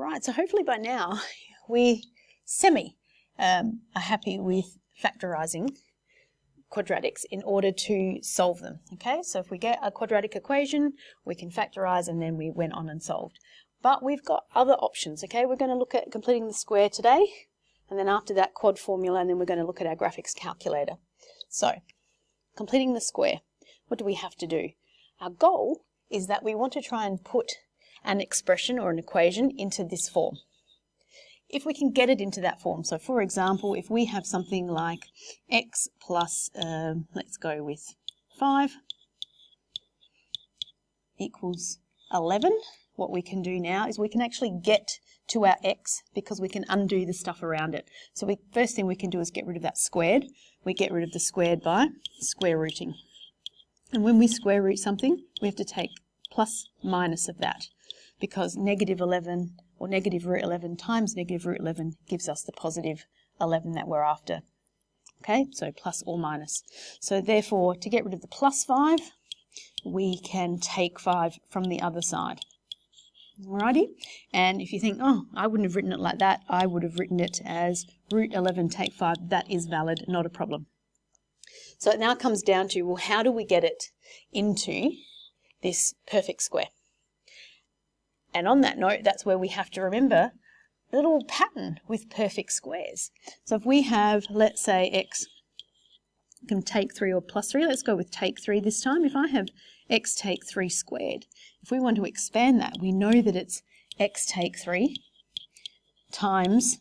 right, so hopefully by now we are happy with factorising quadratics in order to solve them. Okay, so if we get a quadratic equation, we can factorise and then we went on and solved. But we've got other options. Okay, we're going to look at completing the square today, and then after that quad formula, and then we're going to look at our graphics calculator. So completing the square, what do we have to do? Our goal is that we want to try and put an expression or an equation into this form. If we can get it into that form, so for example, if we have something like x plus, let's go with 5 equals 11, what we can do now is we can actually get to our x because we can undo the stuff around it. So first thing we can do is get rid of that squared. We get rid of the squared by square rooting. And when we square root something, we have to take plus minus of that, because negative 11 or negative root 11 times negative root 11 gives us the positive 11 that we're after. Okay, so plus or minus. So therefore, to get rid of the plus 5, we can take 5 from the other side. Alrighty, and if you think, oh, I wouldn't have written it like that, I would have written it as root 11 take 5. That is valid, not a problem. So it now comes down to, well, how do we get it into this perfect square? And on that note, that's where we have to remember a little pattern with perfect squares. So if we have, let's say, x can take 3 or plus 3, let's go with take 3 this time. If I have x take 3 squared, if we want to expand that, we know that it's x take 3 times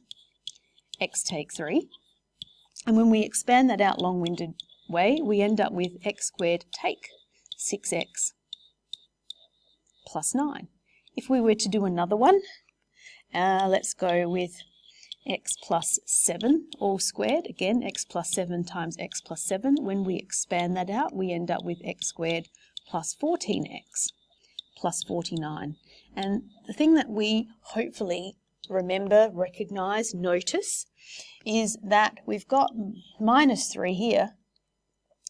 x take 3. And when we expand that out long-winded way, we end up with x squared take 6x plus 9. If we were to do another one, let's go with x plus 7 all squared. Again, x plus 7 times x plus 7. When we expand that out, we end up with x squared plus 14x plus 49. And the thing that we hopefully remember, recognise, notice is that we've got minus 3 here,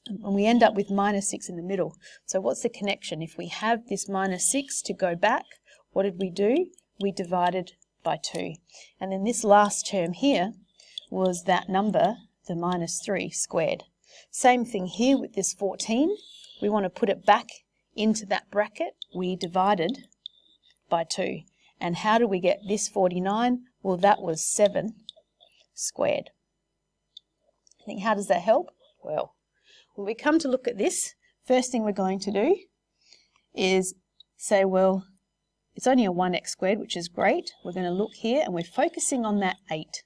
and we end up with minus 6 in the middle. So what's the connection? If we have this minus 6 to go back, what did we do? We divided by 2. And then this last term here was that number, the minus 3 squared. Same thing here with this 14. We want to put it back into that bracket. We divided by 2. And how do we get this 49? Well, that was 7 squared. I think, how does that help? Well, when we come to look at this, first thing we're going to do is say, well, it's only a 1x squared, which is great. We're going to look here and we're focusing on that 8.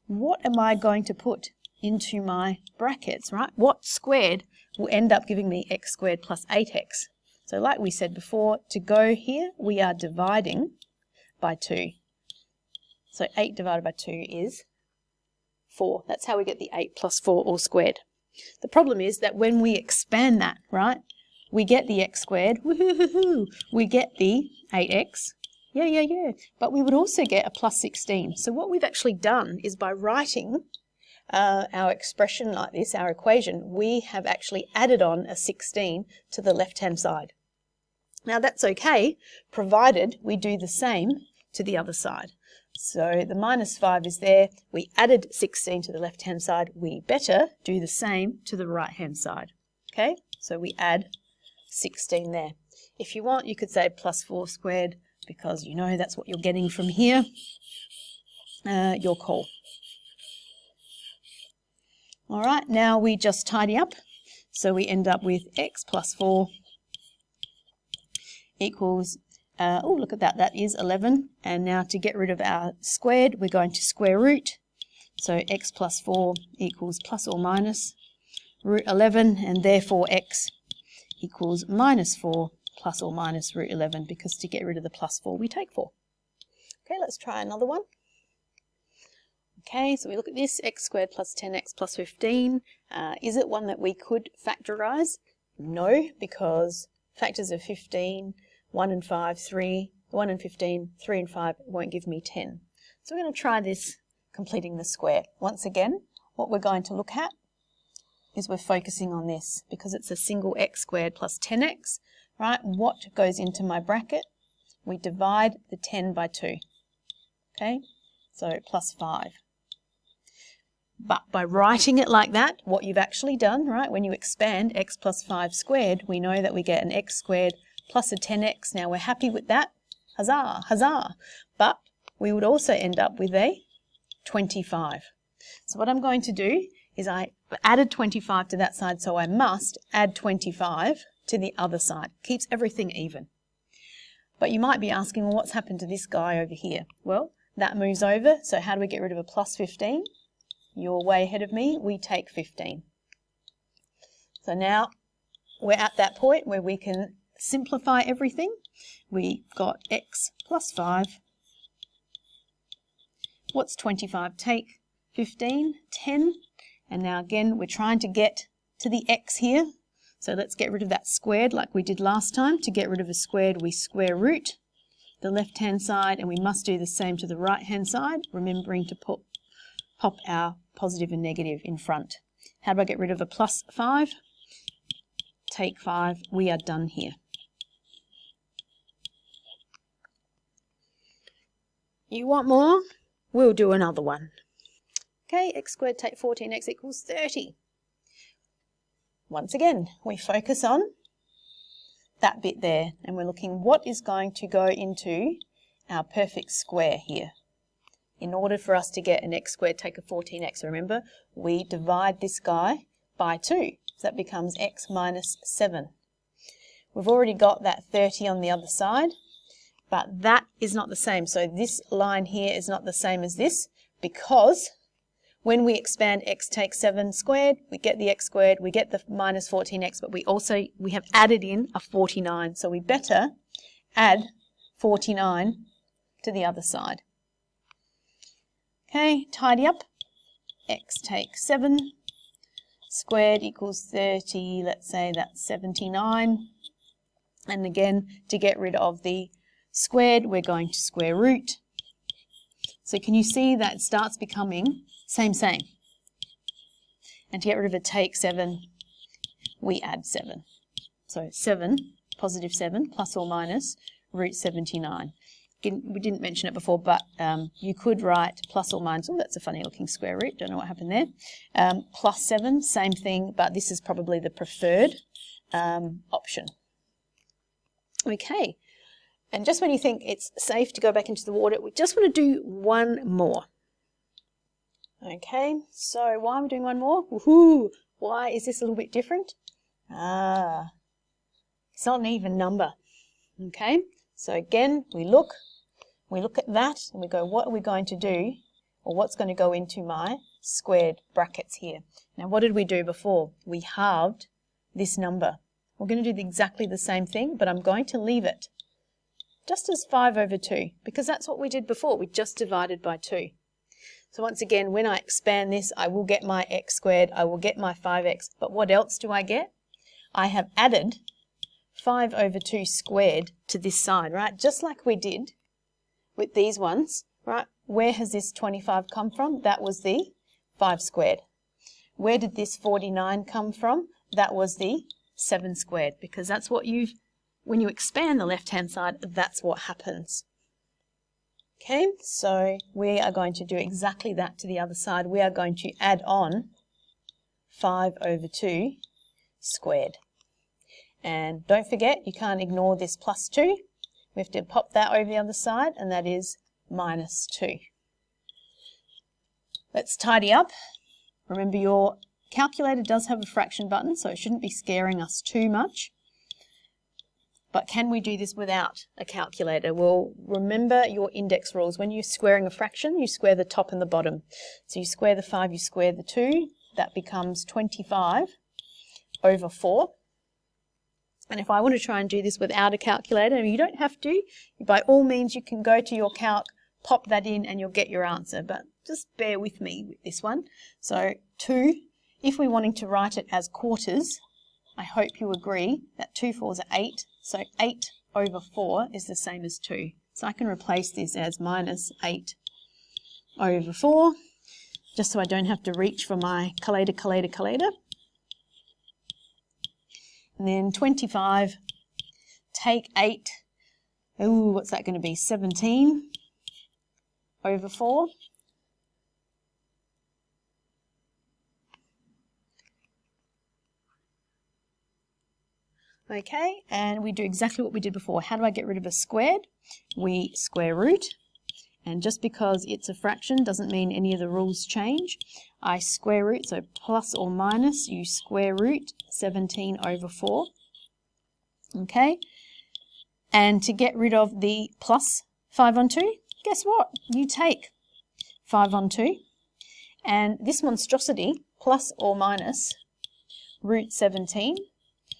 What am I going to put into my brackets, right? What squared will end up giving me x squared plus 8x? So like we said before, to go here, we are dividing by 2. So 8 divided by 2 is 4. That's how we get the 8 plus 4 all squared. The problem is that when we expand that, right, we get the x squared, woohoo, we get the 8x, yeah, but we would also get a plus 16. So what we've actually done is by writing our expression like this, our equation, we have actually added on a 16 to the left-hand side. Now that's okay, provided we do the same to the other side. So the minus 5 is there, we added 16 to the left-hand side, we better do the same to the right-hand side. Okay, so we add 16 there. If you want, you could say plus 4 squared, because you know that's what you're getting from here. Your call. All right, now we just tidy up. So we end up with x plus 4 equals, oh, look at that, that is 11. And now to get rid of our squared, we're going to square root. So x plus 4 equals plus or minus root 11, and therefore x equals minus 4 plus or minus root 11, because to get rid of the plus 4, we take 4. Okay, let's try another one. Okay, so we look at this, x squared plus 10x plus 15. Is it one that we could factorise? No, because factors of 15, 1 and 5, 3, 1 and 15, 3 and 5 won't give me 10. So we're going to try this completing the square. Once again, what we're going to look at is we're focusing on this because it's a single x squared plus 10x, right? What goes into my bracket? We divide the 10 by 2. Okay, so plus 5. But by writing it like that, what you've actually done, right, when you expand x plus 5 squared, we know that we get an x squared plus a 10x. Now we're happy with that. Huzzah, huzzah. But we would also end up with a 25. So what I'm going to do is I added 25 to that side, so I must add 25 to the other side. Keeps everything even. But you might be asking, well, what's happened to this guy over here? Well, that moves over, so how do we get rid of a plus 15? You're way ahead of me, we take 15. So now we're at that point where we can simplify everything. We've got x plus 5. What's 25? Take 15, 10. And now again, we're trying to get to the x here. So let's get rid of that squared like we did last time. To get rid of a squared, we square root the left-hand side, and we must do the same to the right-hand side, remembering to pop our positive and negative in front. How do I get rid of a plus 5? Take 5. We are done here. You want more? We'll do another one. Okay, x squared take 14x equals 30. Once again, we focus on that bit there, and we're looking what is going to go into our perfect square here. In order for us to get an x squared take a 14x, remember, we divide this guy by 2. So that becomes x minus 7. We've already got that 30 on the other side, but that is not the same. So this line here is not the same as this, because when we expand x take 7 squared, we get the x squared, we get the minus 14x, but we have added in a 49. So we better add 49 to the other side. Okay, tidy up. X take 7 squared equals 30. Let's say that's 79. And again, to get rid of the squared, we're going to square root. So can you see that it starts becoming same. And to get rid of a take 7, we add 7. So 7, positive 7, plus or minus root 79. We didn't mention it before, but you could write plus or minus. Oh, that's a funny looking square root. Don't know what happened there. Plus 7, same thing, but this is probably the preferred option. Okay. And just when you think it's safe to go back into the water, we just want to do one more. Okay, so why are we doing one more? Woohoo! Why is this a little bit different? It's not an even number. Okay, so again, we look at that and we go, what are we going to do? Or what's going to go into my squared brackets here? Now, what did we do before? We halved this number. We're going to do exactly the same thing, but I'm going to leave it just as 5 over 2, because that's what we did before. We just divided by 2. So once again, when I expand this, I will get my x squared, I will get my 5x, but what else do I get? I have added 5 over 2 squared to this side, right? Just like we did with these ones, right? Where has this 25 come from? That was the 5 squared. Where did this 49 come from? That was the 7 squared, because that's what when you expand the left-hand side, that's what happens. Okay, so we are going to do exactly that to the other side. We are going to add on 5 over 2 squared. And don't forget, you can't ignore this plus 2. We have to pop that over the other side, and that is minus 2. Let's tidy up. Remember, your calculator does have a fraction button, so it shouldn't be scaring us too much. But can we do this without a calculator? Well, remember your index rules. When you're squaring a fraction, you square the top and the bottom. So you square the 5, you square the 2. That becomes 25 over 4. And if I want to try and do this without a calculator, and you don't have to, by all means you can go to your calc, pop that in, and you'll get your answer. But just bear with me with this one. So 2, if we're wanting to write it as quarters, I hope you agree that 2 fours are 8. So 8 over 4 is the same as 2. So I can replace this as minus 8 over 4, just so I don't have to reach for my collator. And then 25, take 8. Ooh, what's that going to be? 17 over 4. Okay, and we do exactly what we did before. How do I get rid of a squared? We square root, and just because it's a fraction doesn't mean any of the rules change. I square root, so plus or minus, you square root 17 over 4. Okay, and to get rid of the plus 5 on 2, guess what? You take 5 on 2, and this monstrosity, plus or minus root 17,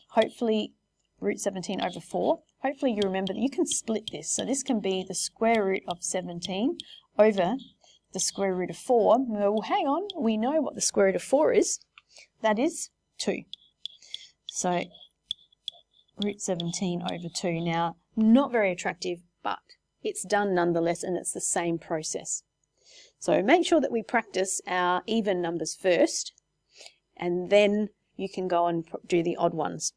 hopefully root 17 over 4. Hopefully you remember that you can split this. So this can be the square root of 17 over the square root of 4. Well, hang on, we know what the square root of 4 is. That is 2. So root 17 over 2. Now, not very attractive, but it's done nonetheless, and it's the same process. So make sure that we practice our even numbers first, and then you can go and do the odd ones.